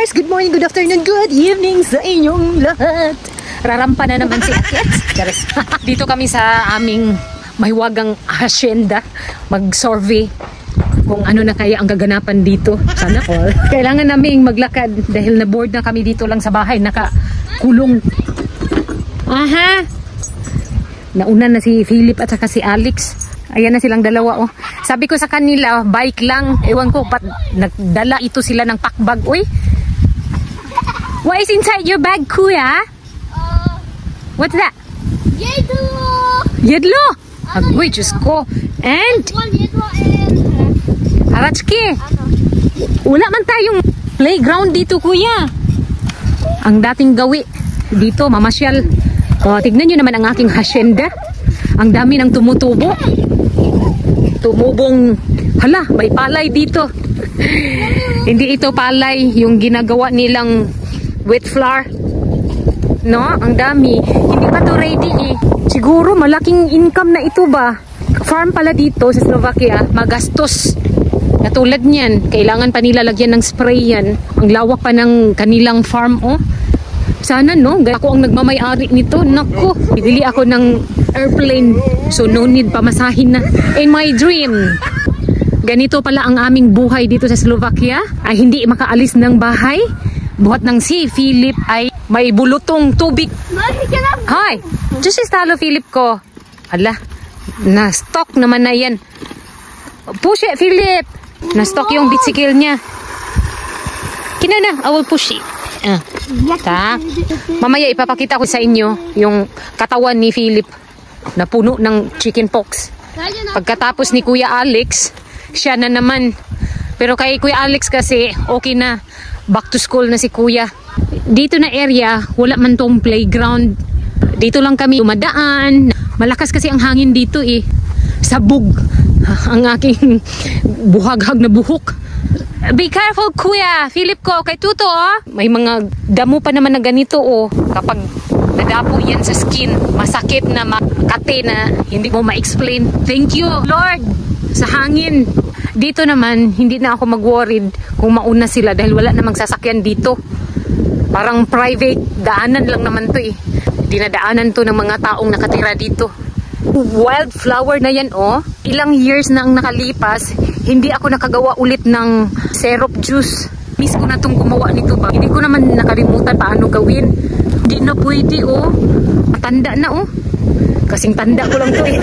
guys! Good morning, good afternoon, good evening sa inyong lahat. Rarampa na naman si Akets. Dito kami sa aming mahiwagang hacienda. Mag-survey kung ano na kaya ang gaganapan dito. Sana all. Kailangan naming maglakad dahil na-board na kami dito lang sa bahay. Nakakulong. Aha! Nauna na si Philip at saka si Alex. Ayan na silang dalawa, oh. Sabi ko sa kanila, bike lang. Ewan ko, ba't nagdala ito sila ng packbag, uy. What is inside your bag, kuya? What's that? Yedlo! Yedlo? Agoy, Diyos ko. And? Haratsuki. Wala man tayong playground dito, kuya. Ang dating gawi dito, mamasyal. O, tignan nyo naman ang aking hacienda. Ang dami ng tumutubo. Tumubong, hala, may palay dito. Hindi ito palay, yung ginagawa nilang wet flour. No, ang dami. Hindi pa to ready eh. Siguro malaking income na ito ba? Farm pala dito sa Slovakia, magastos. Katulad niyan, kailangan pa nila lagyan ng spray yan. Ang lawak pa ng kanilang farm, oh. Sana no, ako ang nagmamay-ari nito. Nako, bibili ako ng airplane. So no need pamasahin na. In my dream, ganito pala ang aming buhay dito sa Slovakia. Ay hindi makaalis ng bahay. Buhat ng si Philip ay may bulutong tubig. Hi, just istalo Philip ko. Ala, na-stock naman na yan. Push it, Philip. Na-stock yung bicycle niya. Kinana, I will push it. Ta. Mamaya ipapakita ko sa inyo yung katawan ni Philip na puno ng chicken pox. Pagkatapos ni Kuya Alex, siya na naman. Pero kay Kuya Alex kasi okay na, back to school na si Kuya. Dito na area, wala man tong playground. Dito lang kami dumadaan. Malakas kasi ang hangin dito eh. Sabog ang aking buhaghag na buhok. Be careful, Kuya. Philip ko, kay Tuto, oh. May mga damo pa naman na ganito, oh. Kapag nadapo yan sa skin, masakit na makate na hindi mo ma-explain. Thank you, Lord, sa hangin. Dito naman, hindi na ako mag-worried kung mauna sila dahil wala namang sasakyan dito. Parang private, daanan lang naman to, eh. Dinadaanan to ng mga taong nakatira dito. Wildflower na yan, oh. Ilang years na ang nakalipas, hindi ako nakagawa ulit ng syrup juice. Miss ko na itong gumawa nito ba. Hindi ko naman nakalimutan paano gawin. Hindi na pwede, oh. Matanda na, oh. Kasing tanda ko lang to, eh.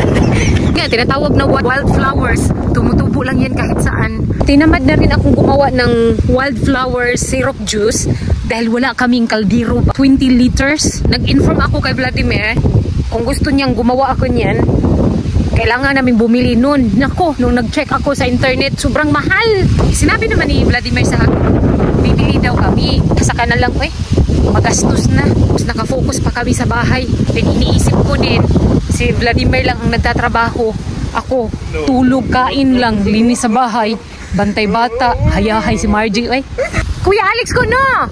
Kaya tinatawag na wildflowers. Tumutubo lang yan kahit saan. Tinamad na rin akong gumawa ng wildflower syrup juice dahil wala kaming kaldero. 20 liters. Nag-inform ako kay Vladimir kung gusto niyang gumawa ako niyan. Kailangan namin bumili nun. Nako, nung nag-check ako sa internet, sobrang mahal. Sinabi naman ni Vladimir sa akin, bibili daw kami. Saka na lang, magastos na. Tapos nakafocus pa kami sa bahay. Then iniisip ko din, si Vladimir lang ang nagtatrabaho. Ako, tulog, kain lang, linis sa bahay. Bantay bata, hayahay si Margie. Kuya Alex ko, no!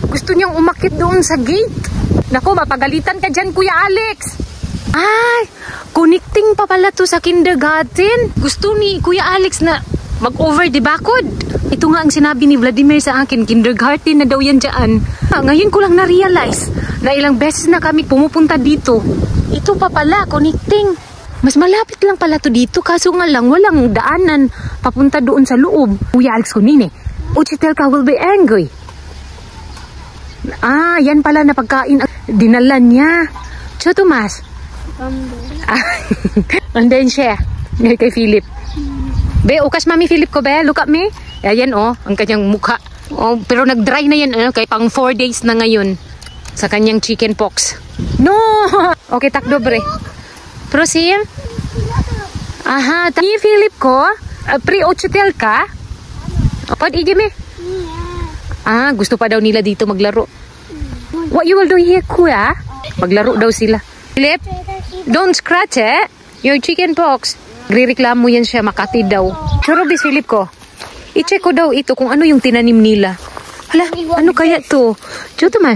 Gusto niyang umakit doon sa gate. Nako, mapagalitan ka dyan, Kuya Alex. Ay, connecting pa pala to sa kindergarten. Gusto ni Kuya Alex na mag-over the bakod. Ito nga ang sinabi ni Vladimir sa akin, kindergarten na daw yan dyan. Ngayon ko lang na-realize na ilang beses na kami pumupunta dito. Ito pa pala, connecting. Mas malapit lang pala to dito, kaso nga lang walang daanan papunta doon sa loob. Kuya Alex ko nini, Uchitelka will be angry. Yan pala na pagkain dinala niya. So, Tomas. And then siya kay Philip. Be, ukas mami Philip ko, be. Look at me. Ayan, oh, ang kanyang mukha. Oh, pero nag-dry na yan, kay pang 4 days na ngayon sa kanyang chicken pox. No! Okay, takdobre. Prosim. Aha, ni Philip ko, pre-hotel ka? Pad igime. Gusto pa daw nila dito maglaro. What you will do here, Kuya? Maglaro daw sila. Philip, don't scratch, your chicken pox. Grireklamo yan siya, Makati daw. Pero bis, Philip ko, i-check ko daw ito kung ano yung tinanim nila. Hala, ano kaya to? Choto ma,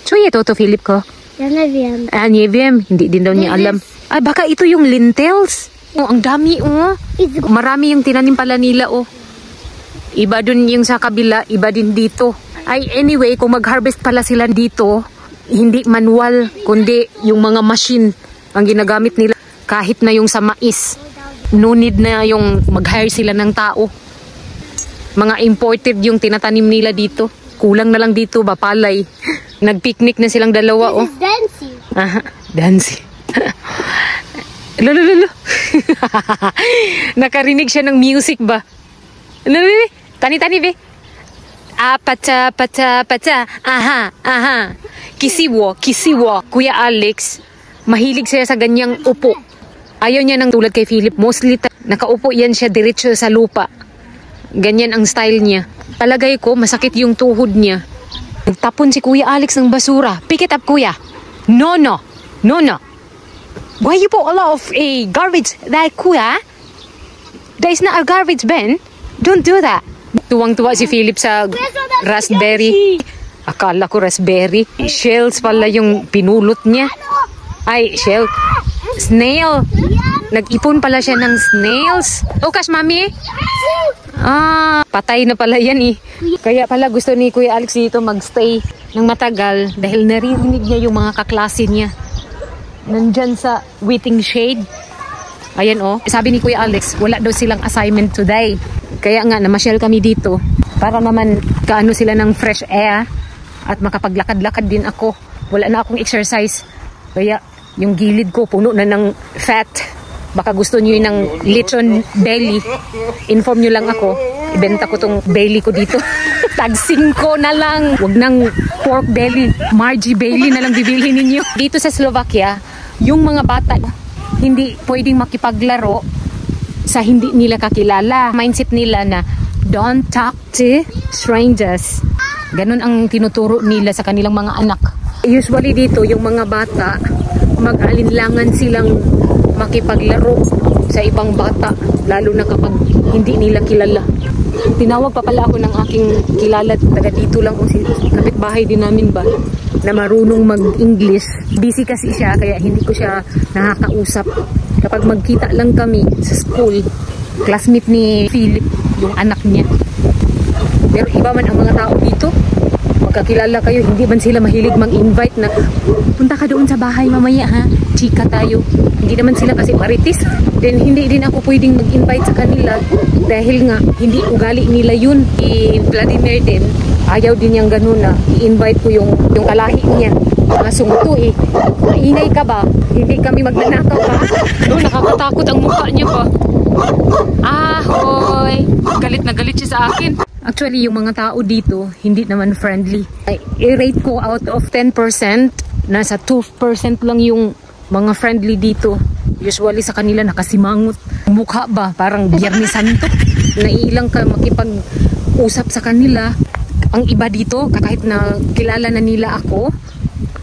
choye to Philip ko? Ja nie wiem. Nie wiem, hindi din daw niya alam. Baka ito yung lentils. Oh, ang dami, oh. Marami yung tinanim pala nila, oh. Iba dun yung sa kabila, iba din dito. Ay, anyway, kung mag-harvest pala sila dito, hindi manual, kundi yung mga machine ang ginagamit nila. Kahit na yung sa mais, no need na yung mag-hire sila ng tao. Mga imported yung tinatanim nila dito. Kulang na lang dito, bapalay. Nag-picnic na silang dalawa, oh. This is dancing. Aha, dancing. Lolo. Nakarinig siya ng music ba? Lolo, tani-tani be. Pata. Aha. Kisiwo. Kuya Alex, mahilig siya sa ganyang upo. Ayaw niya ng tulad kay Philip. Mostly, nakaupo yan siya diretso sa lupa. Ganyan ang style niya. Palagay ko, masakit yung tuhod niya. Nagtapon si Kuya Alex ng basura. Pick it up, Kuya. No. Why you put a lot of garbage there, Kuya? That is not a garbage bin. Don't do that. Tuwang-tuwa si Philip sa raspberry. Akala ko raspberry. Shells pala yung pinulot niya. Ay, shell. Snail. Nag-ipon pala siya ng snails. Ukas, mami? Patay na pala yan eh. Kaya pala gusto ni Kuya Alex dito magstay ng matagal dahil naririnig niya yung mga kaklase niya. Nandyan sa waiting shade. Ayan oh. Sabi ni Kuya Alex, wala daw silang assignment today. Kaya nga, namasyal kami dito. Para naman kaano sila ng fresh air. At makapaglakad-lakad din ako. Wala na akong exercise. Kaya yung gilid ko puno na ng fat. Baka gusto nyo yun ng lechon belly. Inform nyo lang ako. Ibenta ko tong belly ko dito. Tag 5 na lang. Huwag nang pork belly. Margie belly na lang bibilhin ninyo. Dito sa Slovakia, yung mga bata hindi pwedeng makipaglaro sa hindi nila kakilala. Mindset nila na don't talk to strangers. Ganon ang tinuturo nila sa kanilang mga anak. Usually dito, yung mga bata, mag-alinlangan silang makipaglaro sa ibang bata, lalo na kapag hindi nila kilala. Tinawag pa pala ako ng aking kilala, taga dito lang, si kapitbahay din namin ba, na marunong mag-English. Busy kasi siya, kaya hindi ko siya nakakausap. Kapag magkita lang kami sa school, classmate ni Philip, yung anak niya. Pero iba man ang mga tao dito, magkakilala kayo, hindi man sila mahilig mag-invite na punta ka doon sa bahay mamaya ha, chika tayo. Hindi naman sila kasi maritis. Then hindi din ako pwedeng mag-invite sa kanila dahil nga hindi ugali nila yun. Si Vladimir din, ayaw din niyang ganun na i-invite ko yung kalahi niya. Mga sumuto eh. Maingay ka ba? Hindi kami magnanakaw ha? No, nakakatakot ang mukha niya pa. Hoy! Galit na galit siya sa akin. Actually, yung mga tao dito, hindi naman friendly. I-rate ko out of 10%, nasa 2% lang yung mga friendly dito. Usually sa kanila nakasimangot. Mukha ba? Parang Biyernes Santo. Naiilang ka makipag-usap sa kanila. Ang iba dito, kahit na kilala na nila ako,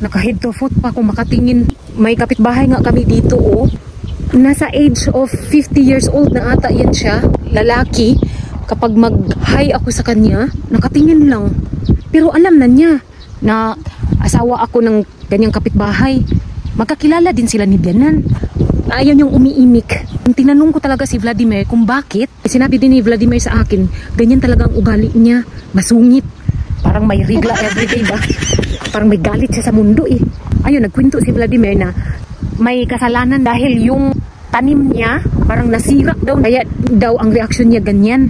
naka-head to foot pa kung makatingin. May kapitbahay nga kami dito oh. Nasa age of 50 years old na ata yan siya. Lalaki. Kapag mag-hi ako sa kanya, nakatingin lang. Pero alam na niya na asawa ako ng ganyang kapitbahay. Magkakilala din sila ni Bianan. Ayaw niyong umiimik. Tinanong ko talaga si Vladimir kung bakit. Sinabi din ni Vladimir sa akin, ganyan talaga ang ugali niya. Masungit. Parang may rigla everyday ba? Parang may galit siya sa mundo eh. Ayun, nagkwento si Vladimir na may kasalanan dahil yung tanim niya parang nasira daw. Kaya daw ang reaksyon niya ganyan.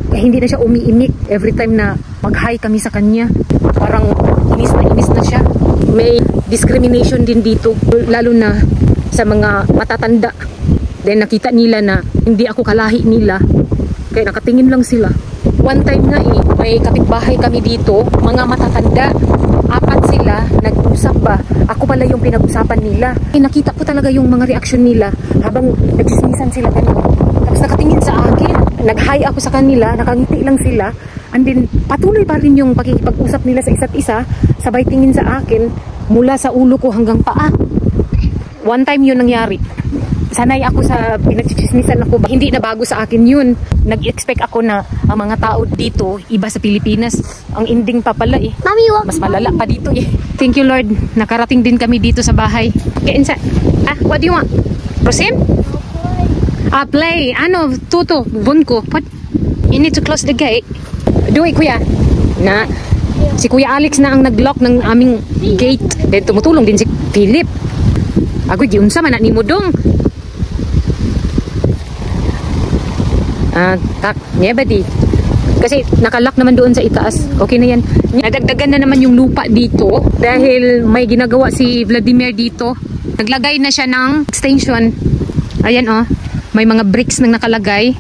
Kaya hindi na siya umiimik every time na mag-hi kami sa kanya. Parang inis na siya. May discrimination din dito, lalo na sa mga matatanda. Then nakita nila na hindi ako kalahi nila. Kaya nakatingin lang sila. One time nga eh, may kapitbahay kami dito, mga matatanda. 4 sila, nag-usap ba? Ako pala yung pinag-usapan nila. Nakita ko talaga yung mga reaksyon nila habang nagsismisan sila kanina. Tapos nakatingin sa akin, nag-hi ako sa kanila, nakangiti lang sila. And then patuloy pa rin yung pakikipag-usap nila sa isa't isa, sabay tingin sa akin mula sa ulo ko hanggang paa. One time yun nangyari. Sanay ako sa pinagchichismisan ako. Hindi na bago sa akin yun. Nag-expect ako na ang mga tao dito, iba sa Pilipinas. Ang ending pa pala eh. Mommy, Mas malala pa dito eh. Thank you Lord. Nakarating din kami dito sa bahay. Kaya inside. What do you want? Prosim? Play. Ano? Tuto. Bunko. What? You need to close the gate. Do it, kuya. Na. Si Kuya Alex na ang nag-lock ng aming gate. Then tumutulong din si Philip. Ako, giunsa man na ni mo dong. Tak, niya ba di? Kasi nakalock naman doon sa itaas. Okay na yan. Nadagdagan na naman yung lupa dito dahil may ginagawa si Vladimir dito. Naglagay na siya ng extension. Ayan oh, may mga bricks nang nakalagay.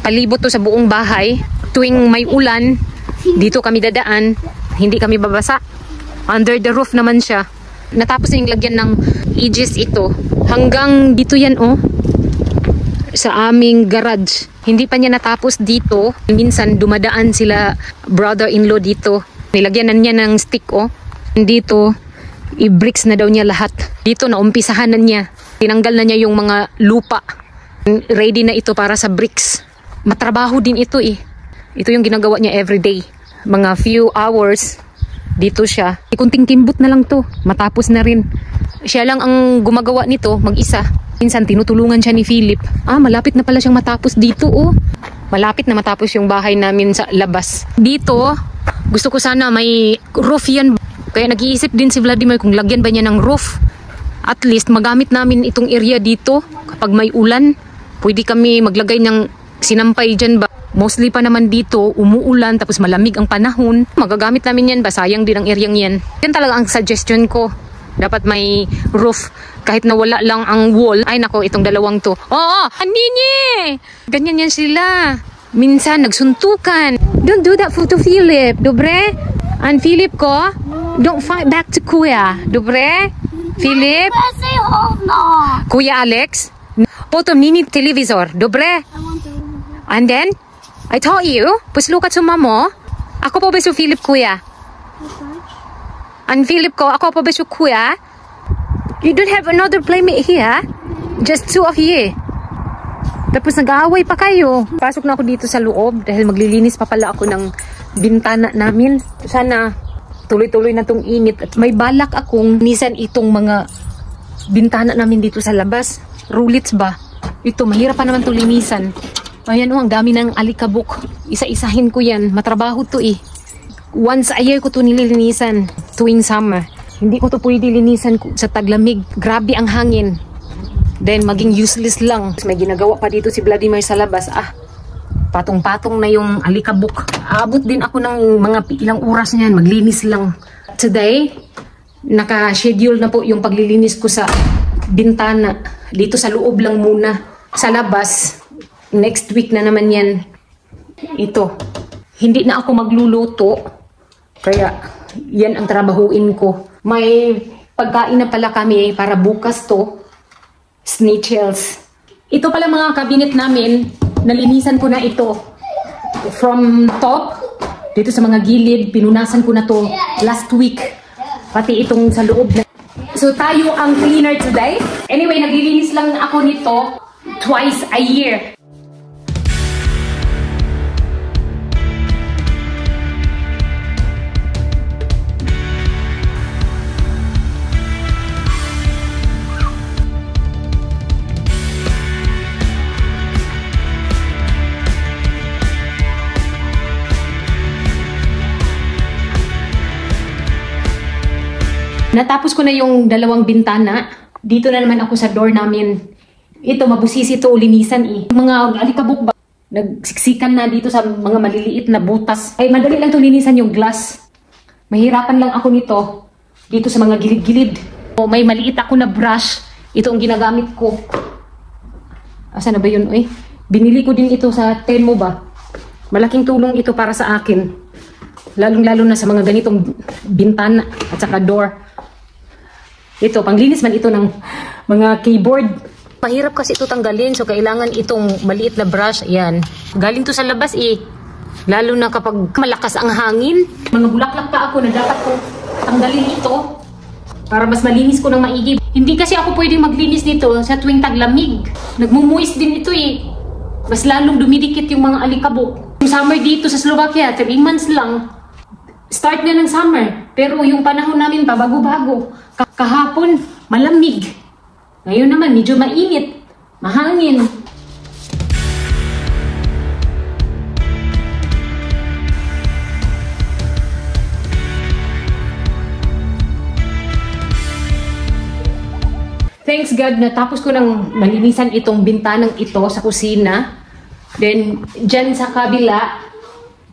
Palibot to sa buong bahay. Tuwing may ulan, dito kami dadaan. Hindi kami babasa. Under the roof naman siya. Natapos na yung lagyan ng edges ito. Hanggang dito yan oh, sa aming garage. Hindi pa niya natapos dito. Minsan dumadaan sila brother-in-law dito. Nilagyan na niya ng stick oh. Dito, i-bricks na daw niya lahat. Dito na umpisahan na niya. Tinanggal na niya yung mga lupa. Ready na ito para sa bricks. Matrabaho din ito eh. Ito yung ginagawa niya everyday. Mga few hours dito siya. Kunting kimbot na lang to. Matapos na rin. Siya lang ang gumagawa nito mag-isa. Minsan tinutulungan siya ni Philip. Malapit na pala siyang matapos dito oh. Malapit na matapos yung bahay namin sa labas. Dito, gusto ko sana may roof yan. Kaya nag-iisip din si Vladimir kung lagyan ba niya ng roof. At least magamit namin itong area dito. Kapag may ulan, pwede kami maglagay ng sinampay dyan ba. Mostly pa naman dito, umuulan tapos malamig ang panahon. Magagamit namin yan ba? Sayang din ang area yan. Yan talaga ang suggestion ko. Dapat may roof. Kahit na wala lang ang wall. Ay nako, itong dalawang to. Oo, andini! Ganyan yan sila. Minsan nagsuntukan. Don't do that to Philip, dobre? And Philip ko, don't fight back to Kuya, dobre? Philip? Kuya Alex? Potom nini televisor, dobre? And then, I taught you, puslukat sa mamo. Ako po ba si Philip, Kuya? And Philip ko, ako pa ba siya kuya? You don't have another playmate here? Just two of you. Tapos nag-aaway pa kayo. Pasok na ako dito sa loob dahil maglilinis pa pala ako ng bintana namin. Sana tuloy-tuloy na tong init. At may balak akong nisan itong mga bintana namin dito sa labas. Rulits ba? Ito, mahirap pa naman itong linisan. Ayan ang dami ng alikabok. Isa-isahin ko yan. Matrabaho to eh. Once a year ko ito nililinisan tuwing summer. Hindi ko ito pwede linisan sa taglamig. Grabe ang hangin. Then maging useless lang. May ginagawa pa dito si Vladimir sa labas. Patong-patong na yung alikabok. Aabot din ako ng mga ilang oras niyan. Maglinis lang. Today, naka-schedule na po yung paglilinis ko sa bintana. Dito sa loob lang muna. Sa labas, next week na naman yan. Ito. Hindi na ako magluluto. Kaya, yan ang trabahuin ko. May pagkain na pala kami para bukas to. Schnitzels. Ito pala mga cabinet namin. Nalinisan ko na ito. From top, dito sa mga gilid, pinunasan ko na to last week. Pati itong sa loob na. So tayo ang cleaner today. Anyway, naglilinis lang ako nito twice a year. Natapos ko na yung dalawang bintana. Dito na naman ako sa door namin. Ito, mabusisi ito, linisan eh. Mga alikabok ba? Nagsiksikan na dito sa mga maliliit na butas. Ay, madali lang ito linisan yung glass. Mahirapan lang ako nito. Dito sa mga gilid-gilid. May maliit ako na brush. Ito ang ginagamit ko. Asan na ba yun? Eh? Binili ko din ito sa Temu ba? Malaking tulong ito para sa akin. Lalong-lalo na sa mga ganitong bintana at saka door. Ito, panglinis man ito ng mga keyboard. Mahirap kasi ito tanggalin, so kailangan itong maliit na brush. Yan. Galing to sa labas eh. Lalo na kapag malakas ang hangin. Mga bulaklak pa ako na dapat ko tanggalin ito para mas malinis ko ng maigi. Hindi kasi ako pwedeng maglinis nito sa tuwing taglamig. Nagmumuis din ito eh. Mas lalong dumidikit yung mga alikabok. Yung summer dito sa Slovakia, 3 months lang. Start na ng summer. Pero yung panahon namin pabago-bago. Kahapon, malamig. Ngayon naman, medyo mainit. Mahangin. thanks God, natapos ko nang malinisan itong bintanang ito sa kusina. Then, dyan sa kabila,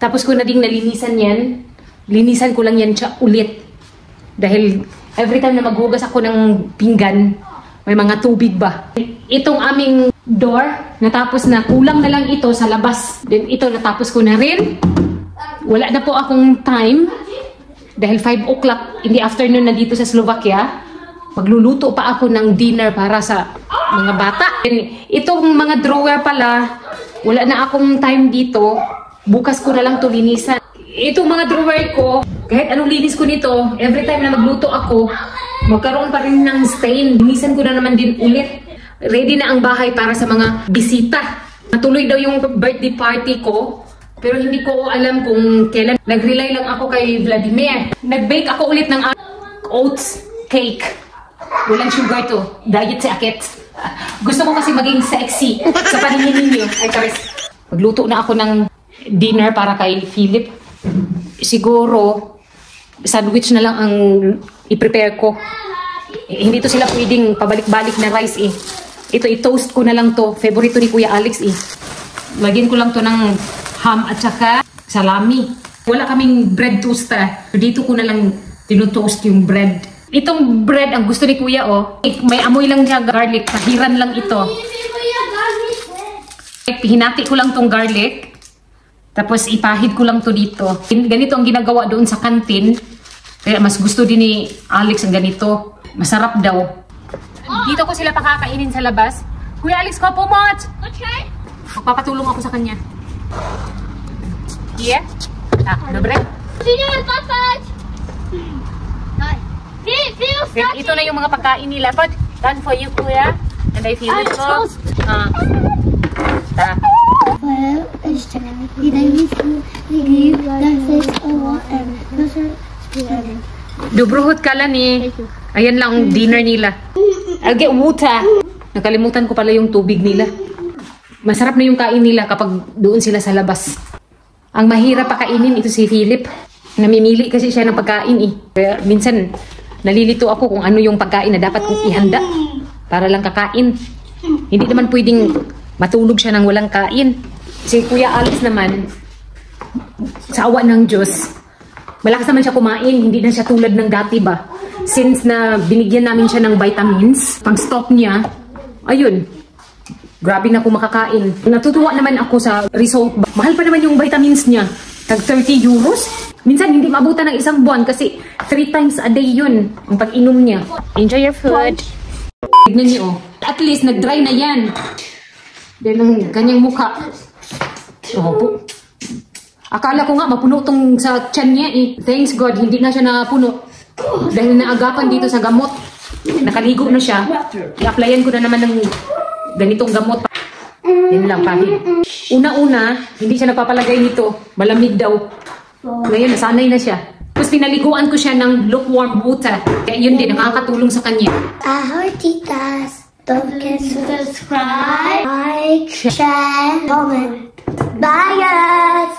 tapos ko na ding nalinisan yan. Linisan ko lang yan siya ulit. Dahil every time na maghugas ako ng pinggan, may mga tubig ba. Itong aming door, natapos na. Kulang na lang ito sa labas. Then ito, natapos ko na rin. Wala na po akong time. Dahil 5 o'clock in the afternoon na dito sa Slovakia. Magluluto pa ako ng dinner para sa mga bata. And itong mga drawer pala, wala na akong time dito. Bukas ko na lang ito linisan. Itong mga drawer ko, kahit anong linis ko nito, every time na magluto ako, magkaroon pa rin ng stain. Linisan ko na naman din ulit. Ready na ang bahay para sa mga bisita. Natuloy daw yung birthday party ko, pero hindi ko alam kung kailan. Nag-rely lang ako kay Vladimir. Nag-bake ako ulit ng oats cake. Walang sugar to. Diet si Akit. Gusto ko kasi maging sexy sa paningin ninyo. Ay, charis. Magluto na ako ng dinner para kay Philip. Siguro, sandwich na lang ang i-prepare ko. Hindi to sila pwedeng pabalik-balik na rice eh. Ito, i-toast ko na lang to. Favorito ni Kuya Alex eh. Lagyan ko lang to ng ham at saka salami. Wala kaming bread toaster. Dito ko na lang tinutoast yung bread. Itong bread, ang gusto ni Kuya oh. May amoy lang siya garlic. Tahiran lang ito. Hinati ko lang tong garlic. Tapos ipahid ko lang to dito. Ganito ang ginagawa doon sa kantin. Kaya mas gusto din ni Alex ang ganito. Masarap daw. Dito ko sila pakakainin sa labas. Kuya Alex, ko po much! Okay. Magpapatulong ako sa kanya. Yeah? Dobre? Sino yung papag? Ito na yung mga pagkain nila. But, done for you, Kuya. And I feel it so. Well, it's Dobrohot ka lang eh. Ayan lang ang dinner nila. I'll get water. Nakalimutan ko pala yung tubig nila. Masarap na yung kain nila kapag doon sila sa labas. Ang mahirap pakainin ito si Philip. Namimili kasi siya ng pagkain eh. Kaya minsan nalilito ako kung ano yung pagkain na dapat kong ihanda para lang kakain. Hindi naman pwedeng matulog siya ng walang kain. Si Kuya Alex naman, sa awa ng Diyos, malakas naman siya kumain. Hindi na siya tulad ng dati ba. Since na binigyan namin siya ng vitamins, pang stop niya, ayun, grabe na ako makakain. Natutuwa naman ako sa result. Mahal pa naman yung vitamins niya. Tag 30 euros. Minsan hindi maabutan ng isang buwan kasi 3 times a day yun ang pag-inom niya. Enjoy your food. Tignan niyo, oh. At least nag-dry na yan. Then ang ganyang mukha. Oh, po. Akala ko nga mapuno tong sa tiyan niya eh. Thanks God, hindi na siya napuno. Dahil naagapan dito sa gamot. Nakaligo na siya. I-applyan ko na naman ng ganitong gamot. Yan lang, pahid. Una-una, hindi siya napapalagay nito. Malamig daw. Ngayon, nasanay na siya. Tapos pinaliguan ko siya ng lukewarm water. Kaya yun din, nakakatulong sa kanya. Ahortitas. Don't forget to subscribe, like, share, comment. Bye guys!